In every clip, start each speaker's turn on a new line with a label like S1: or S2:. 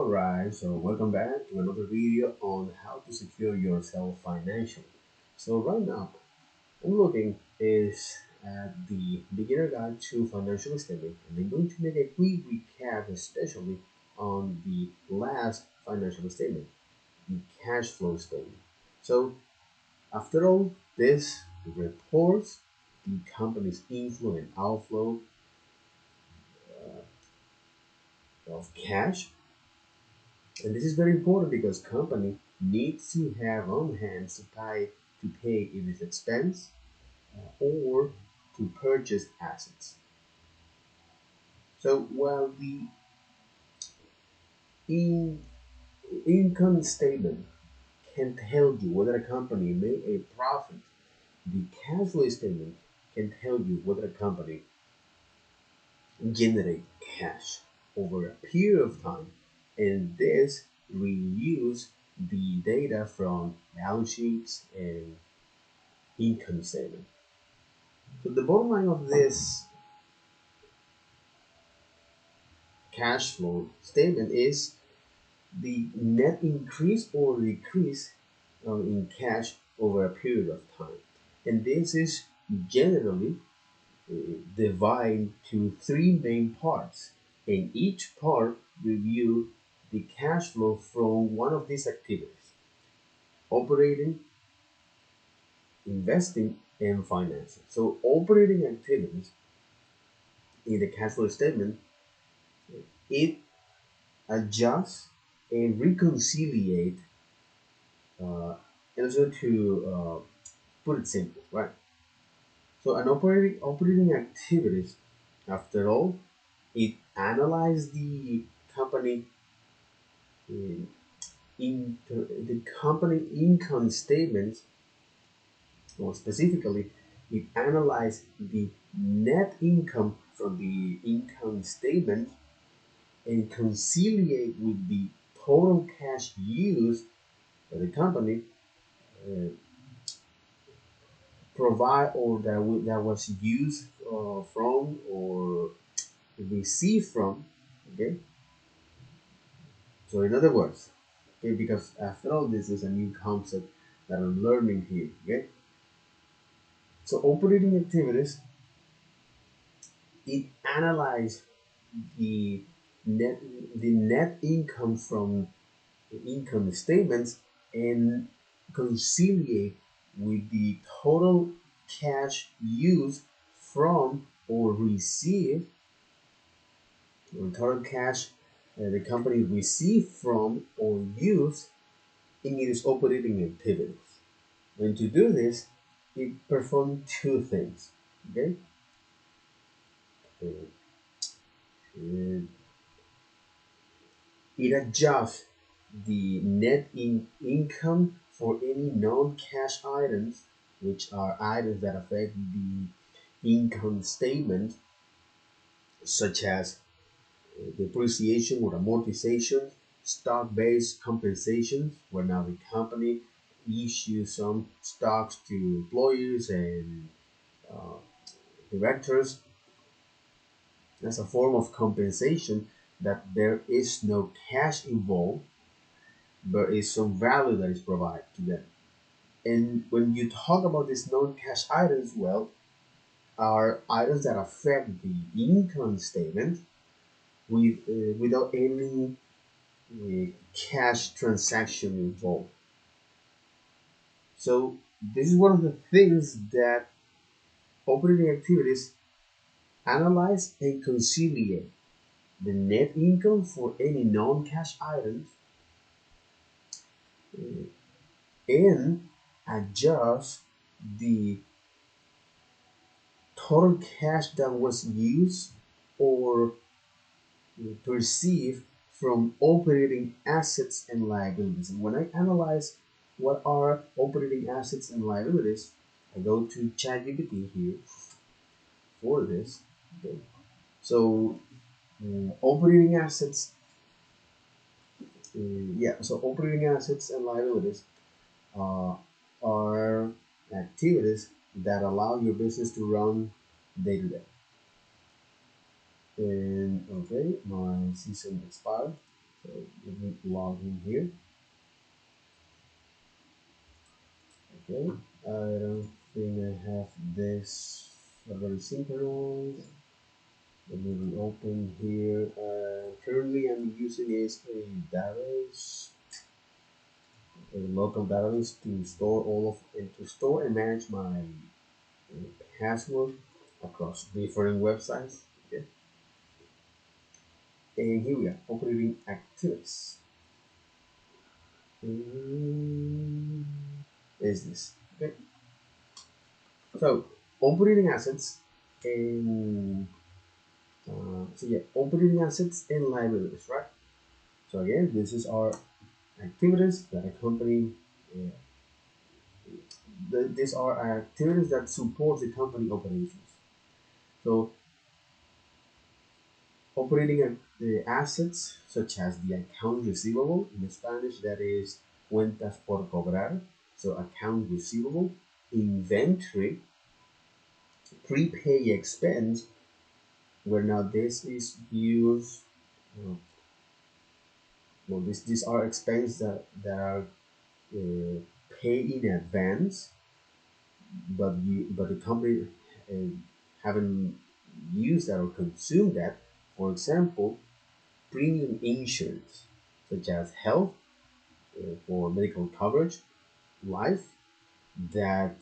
S1: Alright, so welcome back to another video on how to secure yourself financially. So right now, I'm looking is at the beginner guide to financial statement, and I'm going to make a quick recap, especially on the last financial statement, the cash flow statement. So after all this reports the company's inflow and outflow of cash. And this is very important because company needs to have on hand to pay its expense or to purchase assets. So while the in, income statement can tell you whether a company made a profit, the cash flow statement can tell you whether a company generate cash over a period of time. And this reuse the data from balance sheets and income statement. So the bottom line of this cash flow statement is the net increase or decrease in cash over a period of time. And this is generally uh, divided to three main parts. And each part review the cash flow from one of these activities: operating, investing, and financing. So operating activities in the cash flow statement, it adjusts and reconciliate, and also to put it simple, right? So an operating activities, after all, it analyzes uh, the company income statements, or specifically, it analyzes the net income from the income statement and conciliate with the total cash used by the company, uh, provide or that was used from or received from. Okay, so in other words, okay, because after all this is a new concept that I'm learning here. Okay, so operating activities, it analyze the net the net income from the income statements and conciliate with the total cash used from or received, or total cash the company received from or used in its operating activities. And to do this, it performs two things. Okay, Uh, uh, it adjusts the income for any non-cash items, which are items that affect the income statement, such as depreciation or amortization, stock-based compensation, where now the company issues some stocks to employees and uh, directors as a form of compensation, that there is no cash involved, but is some value that is provided to them. And when you talk about these non-cash items, well, are items that affect the income statement without any cash transaction involved. So this is one of the things that operating activities analyze and conciliate the net income for any non-cash items, uh, and adjust the total cash that was used or perceived from operating assets and liabilities. And when I analyze what are operating assets and liabilities, I go to ChatGPT here for this. Okay. So operating assets, so operating assets and liabilities uh, are activities that allow your business to run day to day. And okay, my season expired. So let me log in here. Okay, I don't think I have this already synchronized. Let me open here. Currently, I'm using is a database, a local database to store all of and to store and manage my password across different websites. Okay, and here we are operating activities. Mm, is this okay? So operating assets and operating assets and liabilities, right? So again, this is our activities that a company. Uh, these are activities that support the company operations. So operating the assets such as the account receivable in Spanish that is cuentas por cobrar. So account receivable, inventory, prepay expense, where now this is used. Uh, well, these are expenses that are uh, paid in advance, but the company uh, haven't used that or consumed that. For example, premium insurance, such as health for medical coverage, life that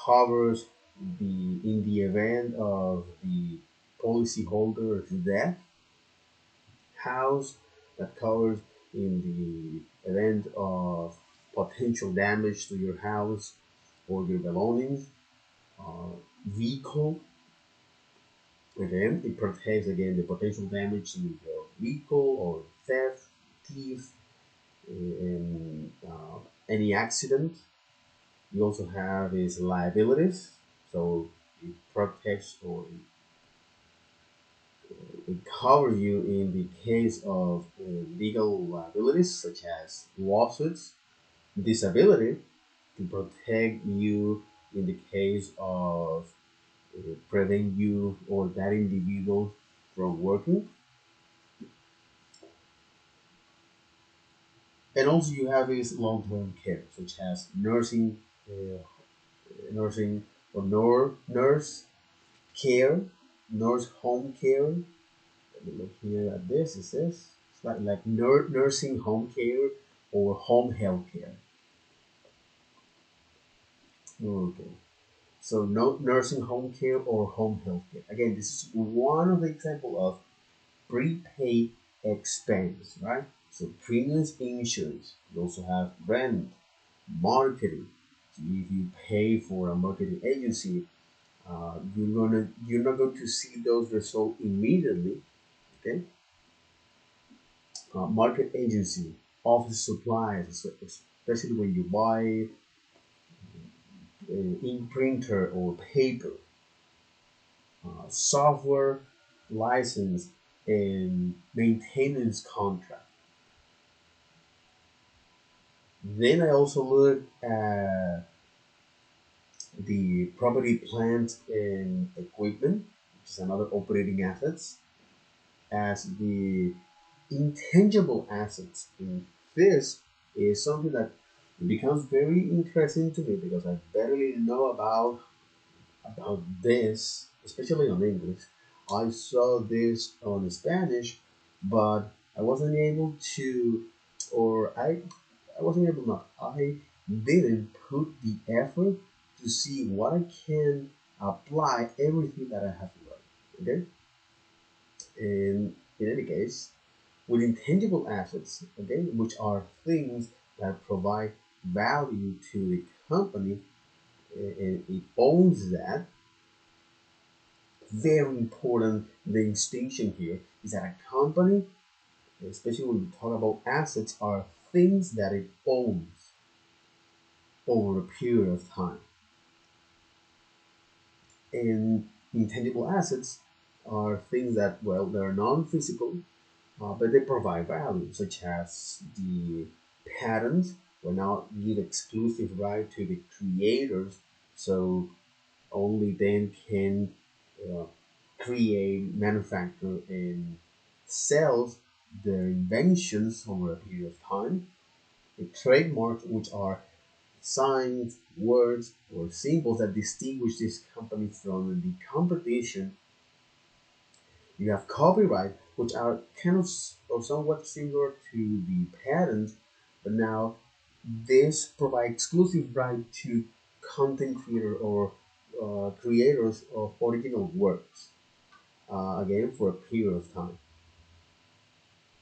S1: covers in the event of the policyholder's death, house that covers in the event of potential damage to your house or your belongings, vehicle. Again, it protects again the potential damage to your vehicle or theft, thief, and any accident. You also have is liabilities, so it protects or it covers you in the case of legal liabilities such as lawsuits, disability to protect you in the case of prevent you or that individual from working. And also you have is long-term care, such as nursing or nurse care, nurse home care. Let me look here at this. It says it's like nursing home care or home health care. Okay. So no nursing home care or home health care. Again, this is one of the example of prepaid expense, right? So premiums insurance. You also have rent, marketing. So if you pay for a marketing agency, you're not going to see those results immediately. Okay, market agency, office supplies, especially when you buy ink printer or paper, software license and maintenance contract. Then I also look at the property, plant, and equipment, which is another operating assets, as the intangible assets. And this is something that becomes very interesting to me because I barely know about this, especially on English. I saw this on Spanish, but I wasn't able to, or I wasn't able not. I didn't put the effort to see what I can apply everything that I have learned. Okay, and in any case, with intangible assets, okay, which are things that provide value to the company, and it owns that. Very important. The distinction here is that a company, especially when we talk about assets, are things that it owns over a period of time. And intangible assets are things that, well, they're non-physical, but they provide value, such as the patents will now give exclusive right to the creators, so only then can uh, create, manufacture, and sells their inventions over a period of time. A trademark, which are signs, words, or symbols that distinguish this company from the competition. You have copyright, which are kind of or somewhat similar to the patent, but now this provide exclusive right to content creator or creators of original works, again for a period of time.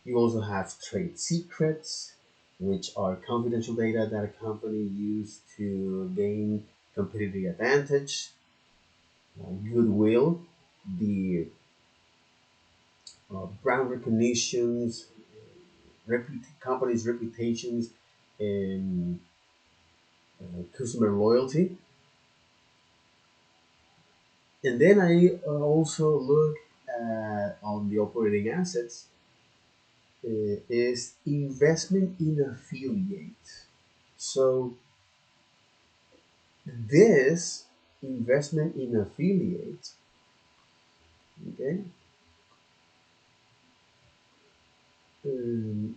S1: You also have trade secrets, which are confidential data that a company use to gain competitive advantage. Goodwill, the brand recognitions, companies' reputations, and customer loyalty. And then I also look at on the operating assets is investment in affiliates. So this investment in affiliates, okay, um,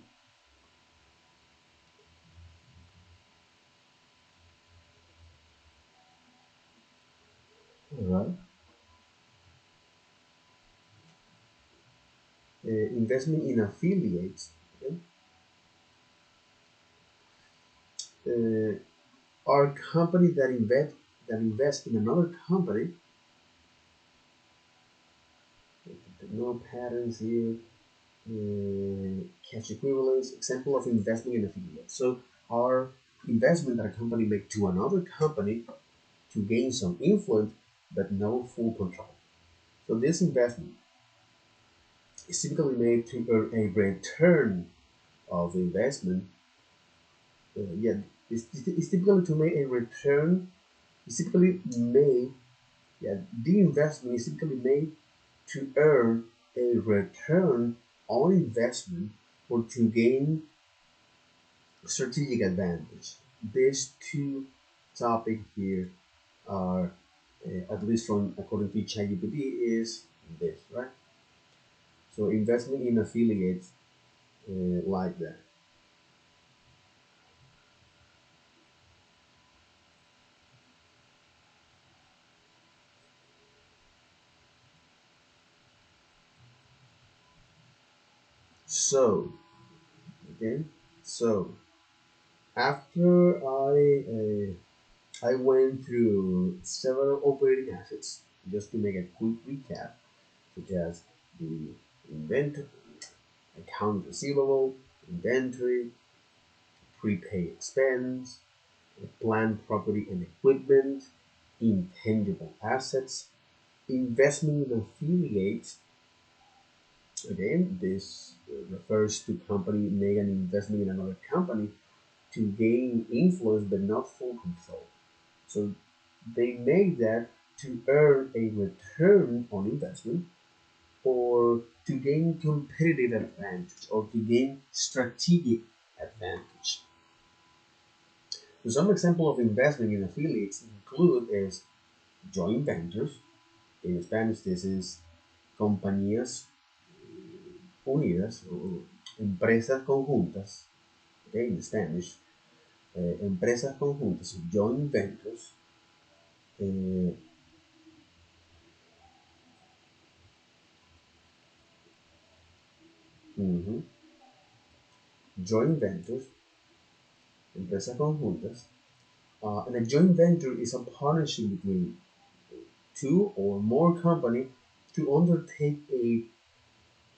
S1: all right, investment in affiliates, okay, uh, are companies that invest in another company. No patterns here. Cash equivalents, example of investment in affiliates. So, our investment that a company make to another company to gain some influence, but no full control. So, this investment is typically made to earn a return of the investment. Yeah, it's typically to make a return. It's typically made. Yeah, the investment is typically made to earn a return on investment or to gain strategic advantage. These two topics here are, at least from according to ChatGPT, is this, right? So investment in affiliates, like that. So, okay, so after I went through several operating assets, just to make a quick recap, such as the inventory, account receivable, inventory, prepaid expense, plant property and equipment, intangible assets, investment in affiliates. Again, this refers to company make an investment in another company to gain influence but not full control. So they make that to earn a return on investment or to gain competitive advantage or to gain strategic advantage. So some example of investment in affiliates include is joint ventures. In Spanish, this is compañías unidas o empresas conjuntas. Okay, in Spanish, empresas conjuntas, joint ventures. Uh, mhm, joint ventures, empresas conjuntas. And a joint venture is a partnership between two or more companies to undertake a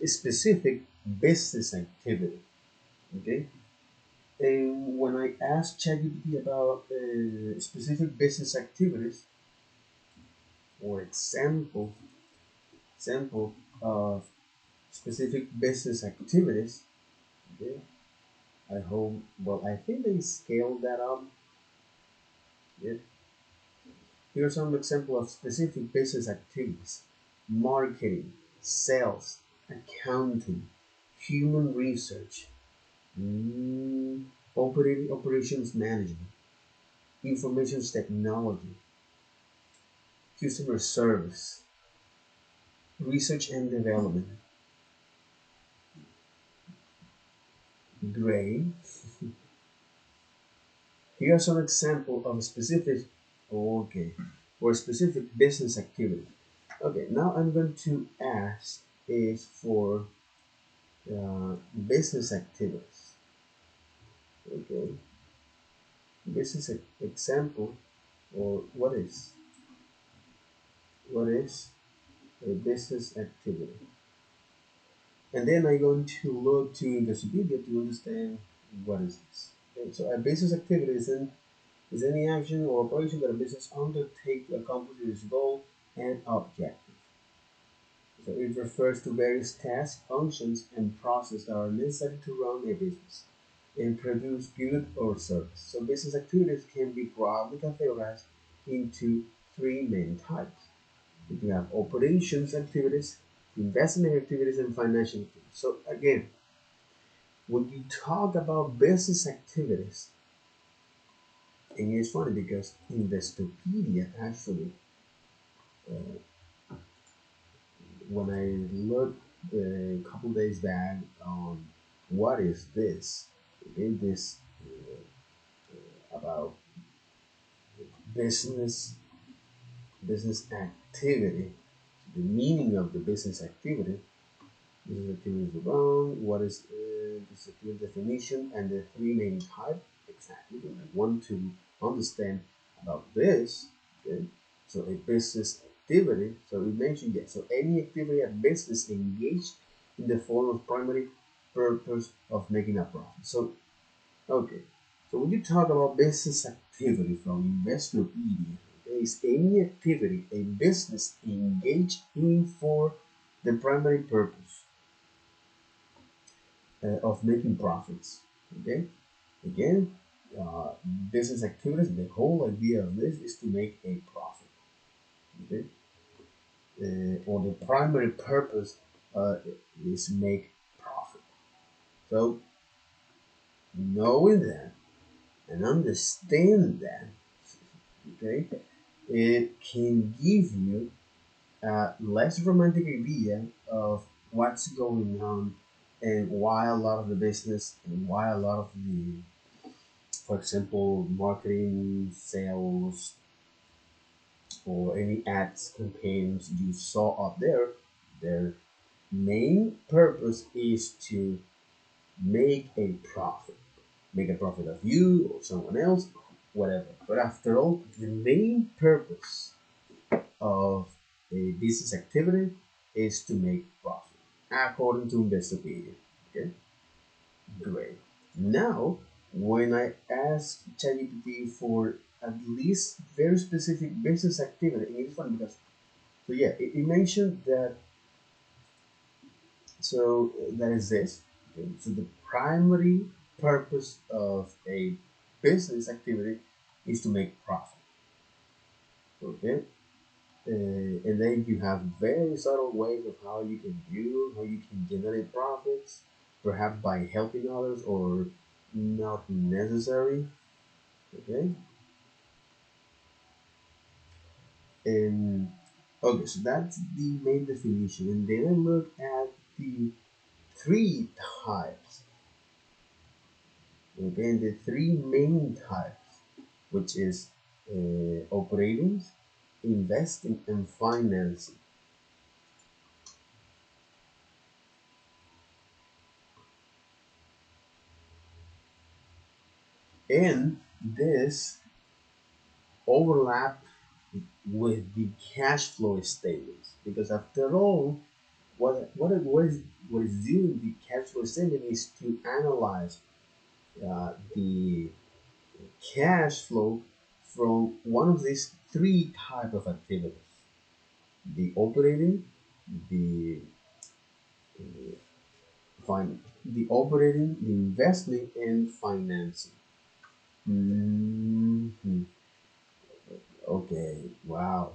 S1: specific business activity. Okay, and when I asked ChatGPT about specific business activities or example of specific business activities, okay, I hope, well, I think they scaled that up. Yeah. Here are some examples of specific business activities: marketing, sales, accounting, human research, operations management, information technology, customer service, research and development, Great. Here are some example of a specific, okay, for a specific business activity. Okay, now I'm going to ask is for business activities. Okay, business example, or what is a business activity? And then I'm going to look to Wikipedia to understand what is this. Okay, so a business activity is any action or operation that a business undertakes to accomplish its goal and objective. So it refers to various tasks, functions, and processes that are necessary to run a business and produce good or service. So business activities can be broadly categorized into three main types. You have operations activities, investment activities, and financial activities. So again, when you talk about business activities, and it's funny because Investopedia actually, when I looked a couple days back on what is this, okay, this about business business activity, the meaning of the business activity. Business activity is around what is this activity definition and the three main types exactly. And I want to understand about this. Okay, so a business activity. So we mentioned yes. So any activity a business engaged in the form of primary purpose of making a profit. So okay. So when you talk about business activity from Investopedia, there is any activity a business engaged in for the primary purpose of making profits. Okay, again, business activities. The whole idea of this is to make a profit. Okay, or the primary purpose is make profit. So knowing that and understand that, okay, it can give you a less romantic idea of what's going on and why a lot of the business and why a lot of the, for example, marketing, sales, or any ads campaigns you saw up there, their main purpose is to make a profit. Make a profit of you or someone else, whatever. But after all, the main purpose of a business activity is to make profit, according to Investopedia. Okay, great. Now, when I ask ChatGPT for at least very specific business activity, and it's funny because so yeah, it mentioned that that is this. Okay? So the primary purpose of a business activity is to make profit. Okay, and then you have very subtle ways of how you can generate profits, perhaps by helping others or not necessary. Okay, and okay, so that's the main definition. And then I look at the three types. Okay, and the three main types, which is operating, investing, and financing. And this overlap with the cash flow statements because after all what is doing the cash flow statement is to analyze the cash flow from one of these three type of activities: the operating, the the operating, the investment, and financing. Mhm. Okay, wow.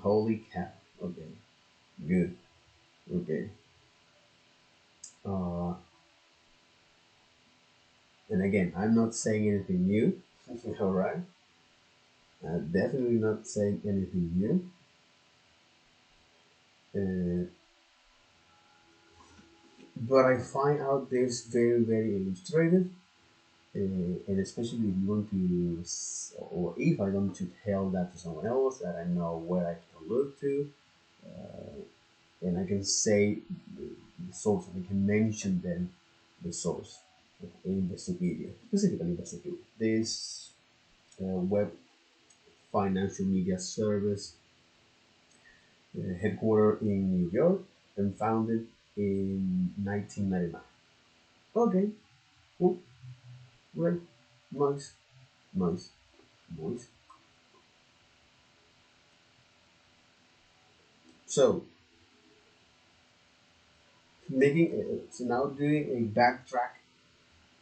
S1: Holy cow. Okay, good. Okay. Uh, and again, I'm not saying anything new. All right. Definitely not saying anything new. Uh, but I find out this very illustrated, and especially if you want to, or if I want to tell that to someone else, that I know where I can look to, and I can say the source, and I can mention then the source in Investopedia, specifically Investopedia. This web financial media service, headquartered in New York and founded in 1999. Okay, cool, great, nice, nice, nice. So so now doing a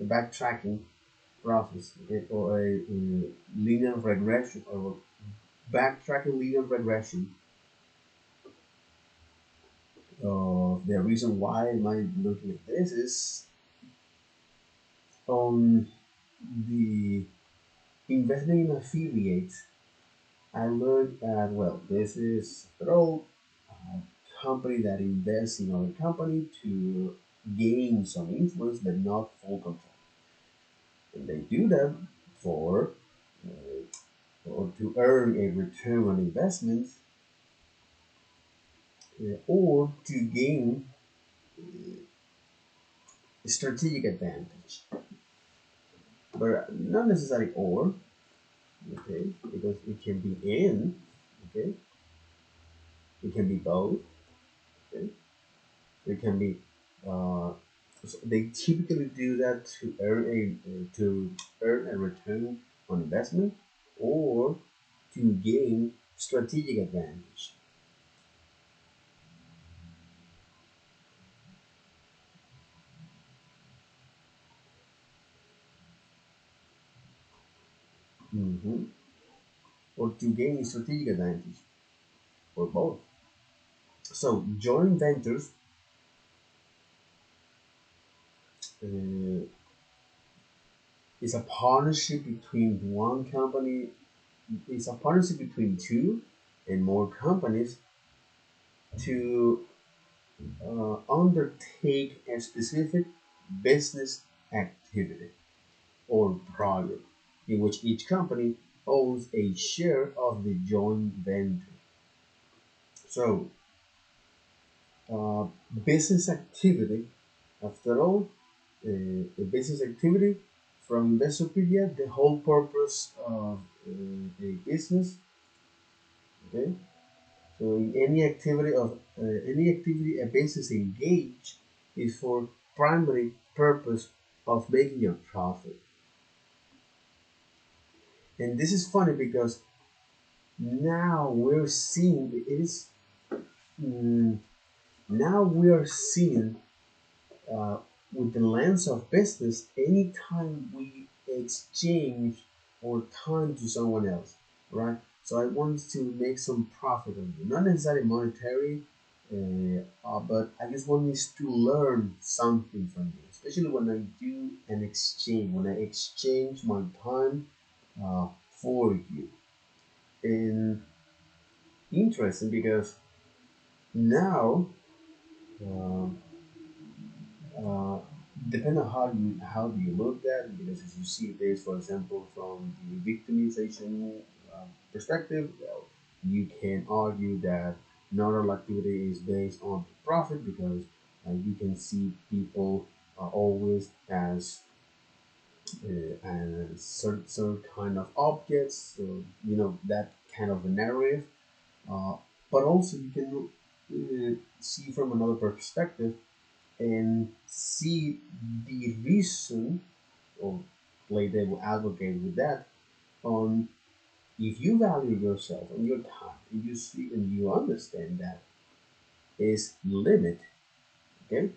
S1: backtracking process, okay, or a linear regression, or backtracking linear regression of the reason why am I looking at this is on the investment in affiliates. I look at, well, this is after all a company that invests in other company to gain some influence but not full control. And they do that for or to earn a return on investment, or to gain strategic advantage. But not necessarily or, okay, because it can be in, okay, it can be both, okay, it can be so they typically do that to earn a return on investment, or to gain strategic advantage. Hmm. Or to gain strategic advantage, or both. So joint ventures uh, is a partnership between one company. It's a partnership between two and more companies to undertake a specific business activity or project in which each company owns a share of the joint venture. So, uh, business activity, after all, a business activity from Investopedia, the whole purpose of a business, okay? So, in any activity a business engage is for primary purpose of making a profit. And this is funny because now we're seeing it is mm, now we are seeing, uh, with the lens of business, anytime we exchange our time to someone else, right? So I want to make some profit on you, not necessarily monetary, but I just want this to learn something from you, especially when I do an exchange, when I exchange my time for you. And interesting because now, um, uh, depending on how do you look at it, because as you see this, for example, from the victimization perspective, well, you can argue that not all activity is based on profit, because you can see people always as certain kind of objects, so that kind of a narrative. uh, but also you can see from another perspective and see the reason, or play devil advocate with that, on if you value yourself and your time, and you see and you understand that is limit, okay,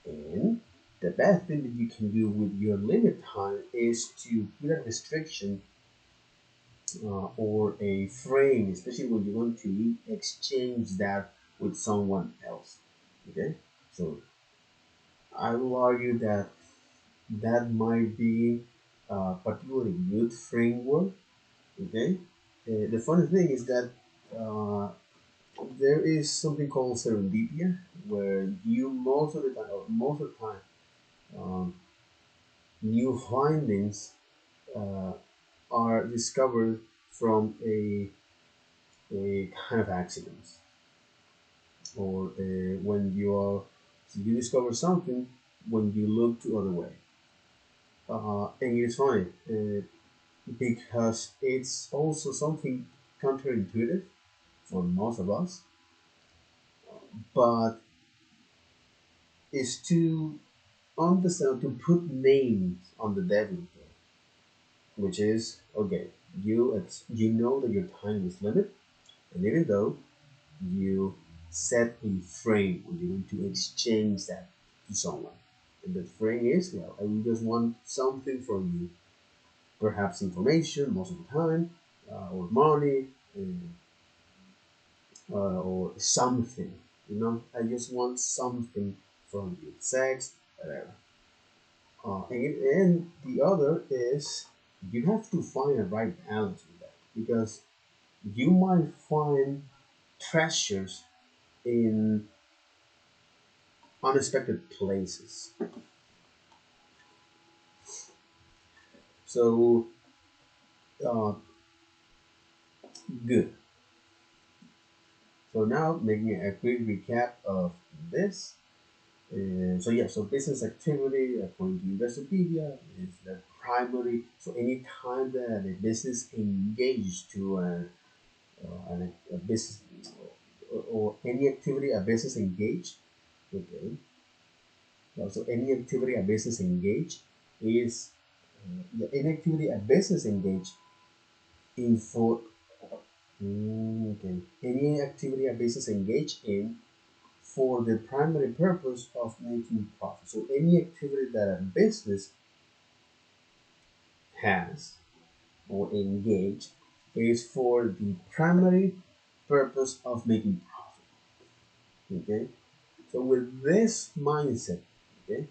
S1: and the best thing that you can do with your limit time is to put a restriction, or a frame, especially when you want to exchange that with someone else, okay. So I will argue that that might be a particularly good framework. Okay. The funny thing is that uh, There is something called serendipity, where you most of the time, or most of the time, um, new findings uh, are discovered from a kind of accident, or when you discover something when you look the other way. And it's funny because it's also something counterintuitive for most of us, but is to understand, to put names on the devil, which is okay. You know that your time is limited, and even though you set a frame when you're going to exchange that to someone, and the frame is, well, I will just want something from you, perhaps information most of the time, or money, or something. I just want something from you, sex, whatever. And the other is you have to find a right balance with that, because you might find treasures in unexpected places. So, uh, good. So now making a quick recap of this. So business activity, according to Investopedia, is the primary. So any time that a business engaged to a business, or any activity a business engaged, okay. So any activity a business engaged is any activity a business engaged in for okay, any activity a business engaged in for the primary purpose of making profit. So any activity that a business has or engage is for the primary purpose of making profit. Okay, so with this mindset, okay,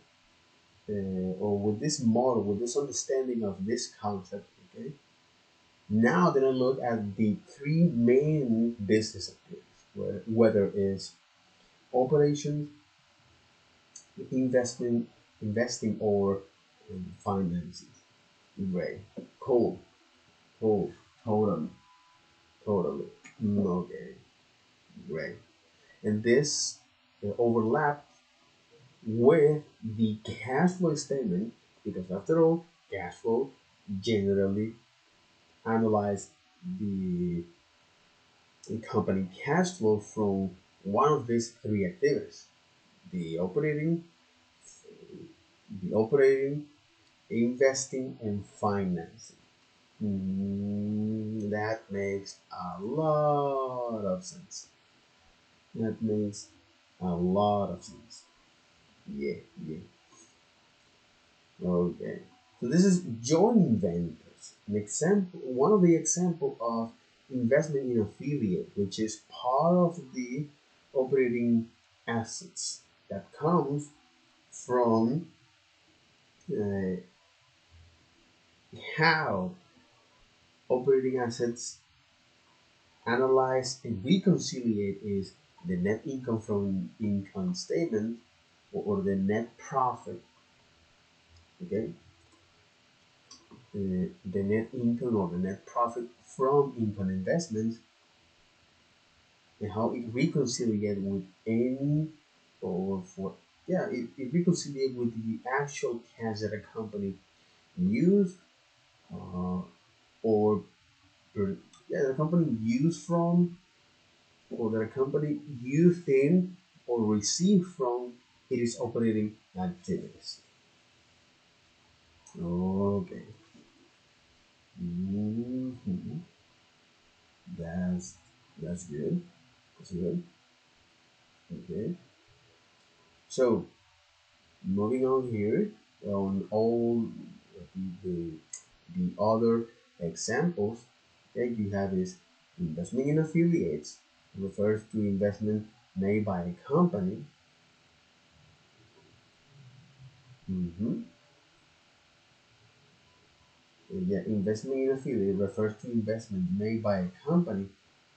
S1: or with this model, with this understanding of this concept, okay, now then I look at the three main business activities, whether it's operations, investment, investing, or financing. Right. Cool. Cool. Totally. Totally. Okay. Great. And this overlaps with the cash flow statement, because after all, cash flow generally analyze the company cash flow from one of these three activities: the operating, investing, and financing. That makes a lot of sense. That makes a lot of sense. Yeah, yeah. Okay. So this is joint ventures. An example, one of the example of investment in affiliate, which is part of the operating assets that comes from uh, how operating assets analyze and reconciliate is the net income from income statement, or the net profit. Okay, the net income or the net profit from income investments, and how it reconciliate with any, or for, yeah, it reconciliate with the actual cash that a company used, uh, or yeah, the company used from, or that a company used in or received from its operating activities. Okay. Mhm. That's that's good. That's good. Okay. So moving on here on all the, the other examples that you have is investment in affiliates, refers to investment made by a company. Mhm. Yeah, investment in affiliate refers to investment made by a company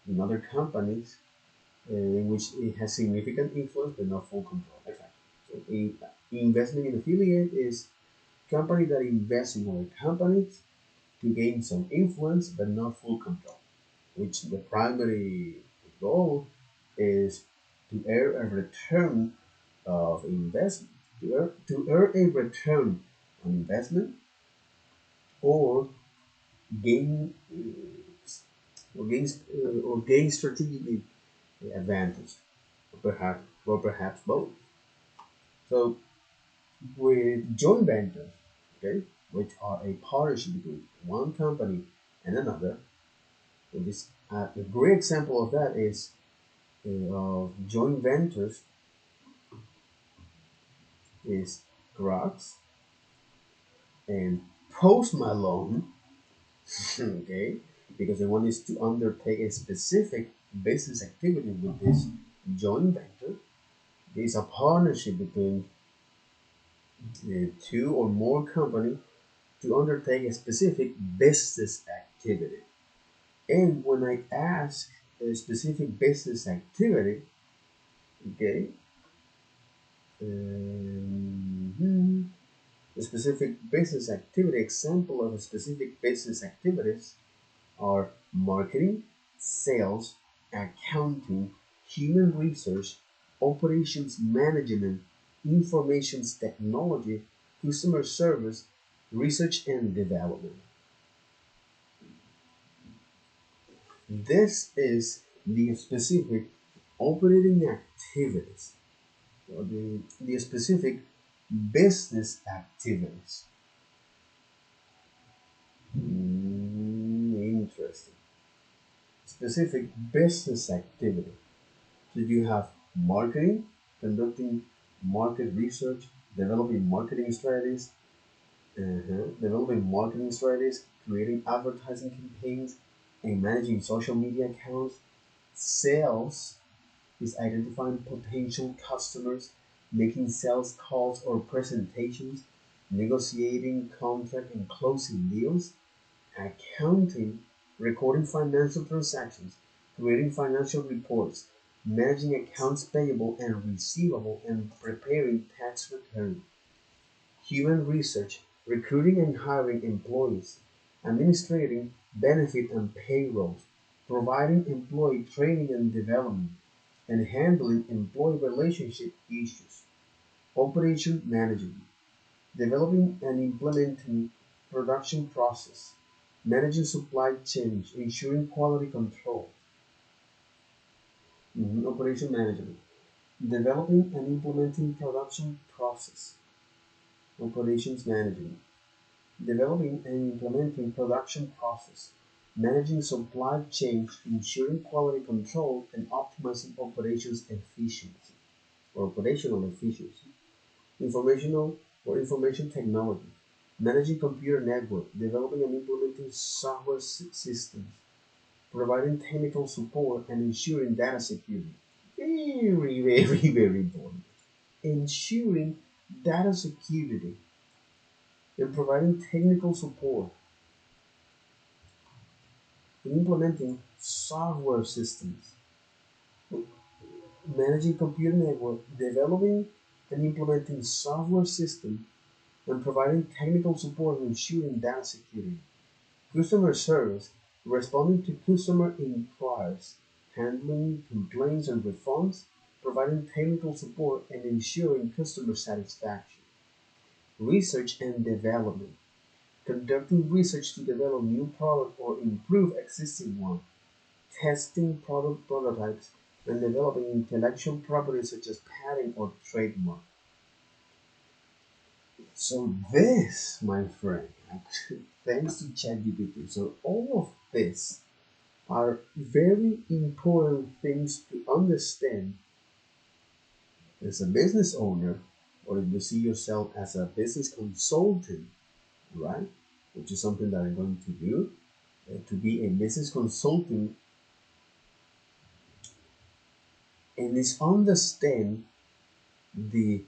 S1: in other companies in which it has significant influence but not full control. Exactly. So investment in affiliate is company that invests in other companies to gain some influence but not full control, which the primary goal is to earn a return of investment, to earn a return on investment or gain or gain strategic advantage, or perhaps both. So with joint ventures, okay, which are a partnership between one company and another, this a great example of that is of joint ventures is Crocs and Post Malone, okay, because the one is to undertake a specific business activity with this joint venture. There is a partnership between two or more companies to undertake a specific business activity. And when I ask a specific business activity, okay, um, a specific business activity, example of a specific business activities are marketing, sales, accounting, human resource, operations management, information technology, customer service, research and development. This is the specific operating activities or the specific business activities. Interesting. Specific business activity. So you have marketing, conducting market research, developing marketing strategies, creating advertising campaigns, and managing social media accounts. Sales is identifying potential customers, making sales calls or presentations, negotiating contract and closing deals. Accounting, recording financial transactions, creating financial reports, managing accounts payable and receivable, and preparing tax returns. Human research, recruiting and hiring employees, administrating benefit and payrolls, providing employee training and development, and handling employee relationship issues. Operation management, developing and implementing production process, managing supply chains, ensuring quality control. Operation management, developing and implementing production process. Operations management, developing and implementing production process, managing supply chains, ensuring quality control, and optimizing operations efficiency or operational efficiency. Informational or information technology, managing computer network, developing and implementing software systems, providing technical support, and ensuring data security. Very, very, very important. Ensuring data security and providing technical support and implementing software systems, managing computer network, developing and implementing software systems, and providing technical support and ensuring data security. Customer service, responding to customer inquiries, handling complaints and refunds, providing technical support, and ensuring customer satisfaction. Research and development, conducting research to develop new product or improve existing one, testing product prototypes, and developing intellectual property such as patent or trademark. So this, my friend, actually, thanks to ChatGPT, so all of this are very important things to understand as a business owner, or if you see yourself as a business consultant, right? Which is something that I'm going to do. To be a business consultant and is understand the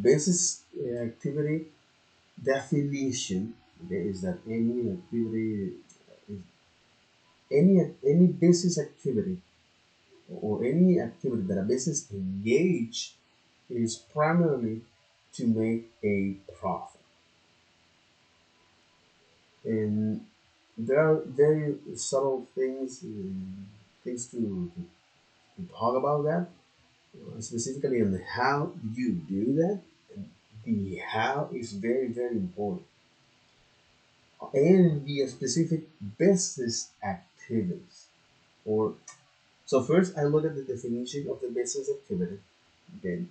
S1: business activity definition. Okay, is that any activity, is any business activity or any activity that a business engage is primarily to make a profit. And there are very subtle things to talk about that, specifically on how you do that. And the how is very, very important. And the specific business activities. Or so first I look at the definition of the business activity, okay,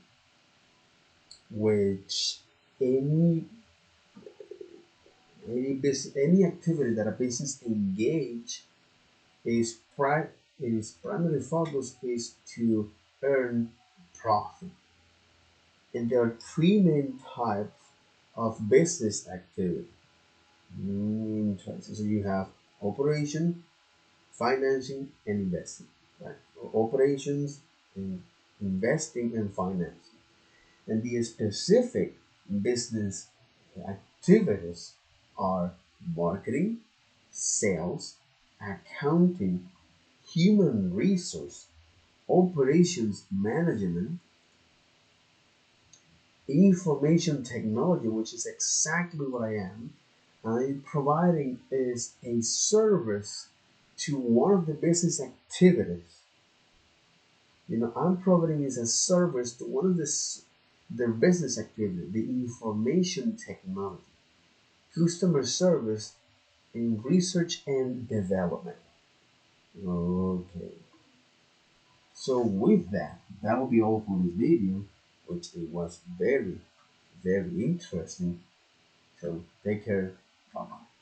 S1: which any any activity that a business engage is its primary focus is to earn profit. And there are three main types of business activity. Interesting. So you have operation, financing, and investing. Right? Operations, and investing, and financing. And the specific business activities are marketing, sales, accounting, human resource, operations management, information technology, which is exactly what I am. I'm providing is a service to one of the business activities. I'm providing is a service to one of the business activity, the information technology, customer service, in research and development. Okay. So with that, that will be all for this video, which it was very, very interesting. So take care. Bye bye.